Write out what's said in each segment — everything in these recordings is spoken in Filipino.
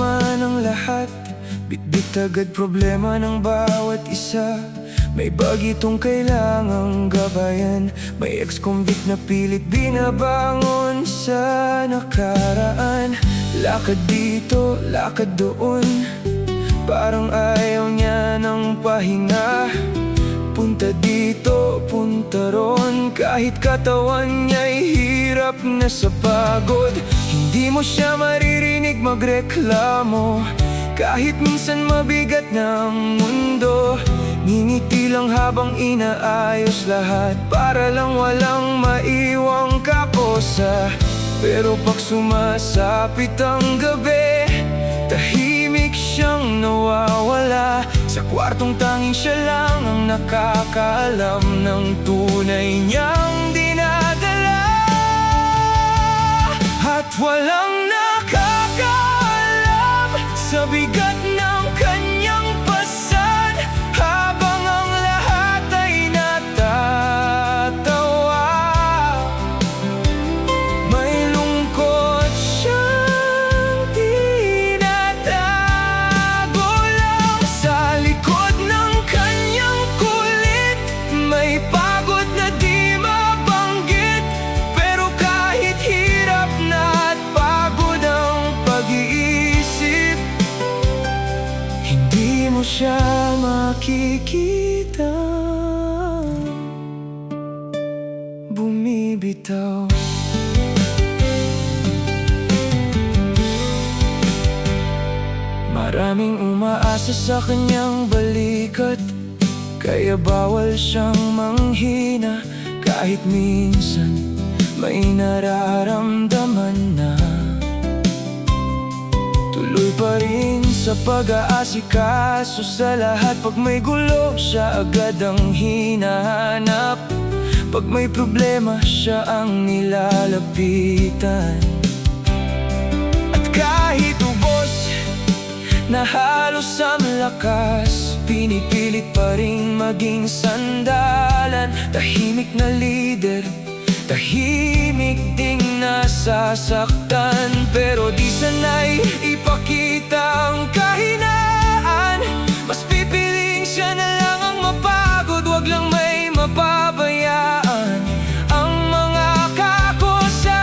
naman ang lahat. Bitbit agad problema ng bawat isa. May bagitong kailangang gabayan. May ex-convict na pilit binabangon sa nakaraan. Lakad dito, lakad doon, parang ayaw niya ng pahinga. Punta dito, punta ron, kahit katawan niya'y hirap na sa pagod. Hindi mo siya maririnig magreklamo, kahit minsan mabigat ng mundo. Ngingiti lang habang inaayos lahat, para lang walang maiwang kakosa. Pero pag sumasapit ang gabi, tahimik siyang nawawala. Sa kwartong tanging siya lang ang nakakaalam ng tunay niyang dinadala. At walang nakakaalam sa bigat ng kanyang pasan, habang ang lahat ay natatawa. May lungkot siyang tinatago lang sa likod ng kanyang kulit. May pagod na di mabanggit, pero kahit hirap na at pagod ang pag-iisip, hindi mo siya makikita bumibitaw. Maraming umaasa sa kanyang balikat, kaya bawal siyang manghina. Kahit minsan may nararamdaman na, tuloy pa rin sa pag-aasikaso sa lahat. Pag may gulo, siya agad ang hinahanap. Pag may problema, siya ang nilalapitan. At kahit ubos na halos ang lakas, pinipilit pa rin maging sandalan. Tahimik na leader, tahimik ding nasasaktan, pero di sanay ipakita ang kahinaan. Mas pipiling siya na lang ang mapagod, wag lang may mapabayaan ang mga kakusa.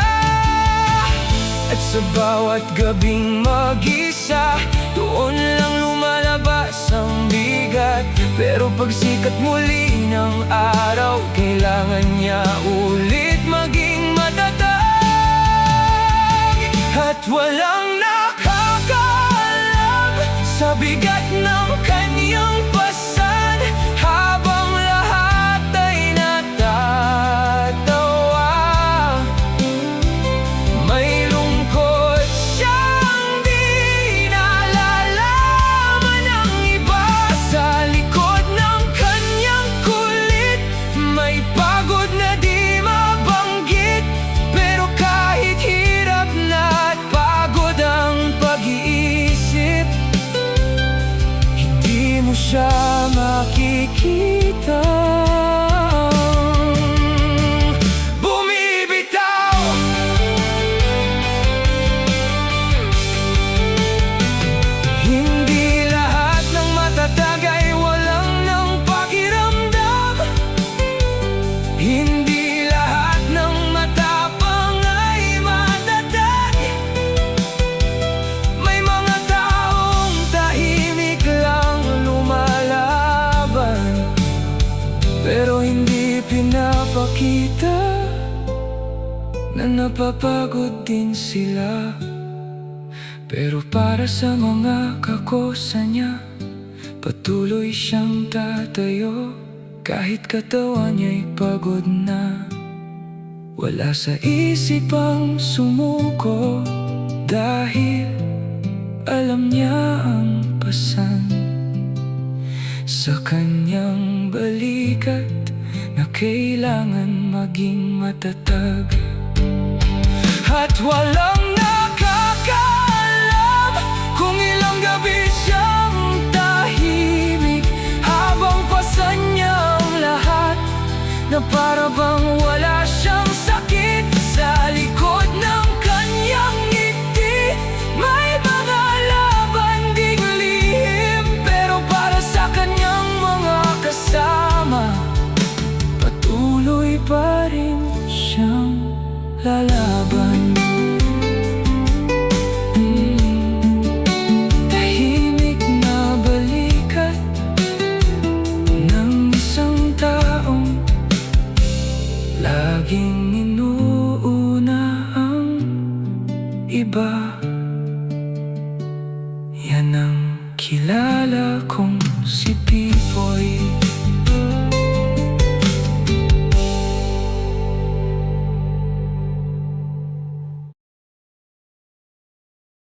At sa bawat gabing mag-isa, doon lang lumalabas ang bigat. Pero pagsikat muli ng araw, kailangan niya ulit maging matatag. At walang nakakaalam sa bigat ng kanyang pasan, habang lahat ay natatawa. May lungkot siyang di nalalaman ng iba. Sa likod ng kanyang kulit, may pagod na di mabanggit, pero kahit hirap na at pagod ang pag-iisip, hindi mo siya makikita bumibitaw. Hindi lahat ng matatag ay walang ng pakiramdam. Hindi lahat ng matapang ay matatag. May mga taong tahimik lang lumalaban, pero hindi pinapakita na napapagod din sila. Pero para sa mga kakosa niya, patuloy siyang tatayo. Kahit katawan niya'y pagod na, wala sa isip ang sumuko, dahil alam niya ang pasan sa kanyang balikat, na kailangan maging matatag. At walang nakakaalam kung ilang gabi siyang tahimik, habang pasan niya ang lahat, na para bang wala siyang sakit. Sa likod ng kanyang ngiti, may mga laging inuuna ang iba. Yan ang kilala kong si Pipoy.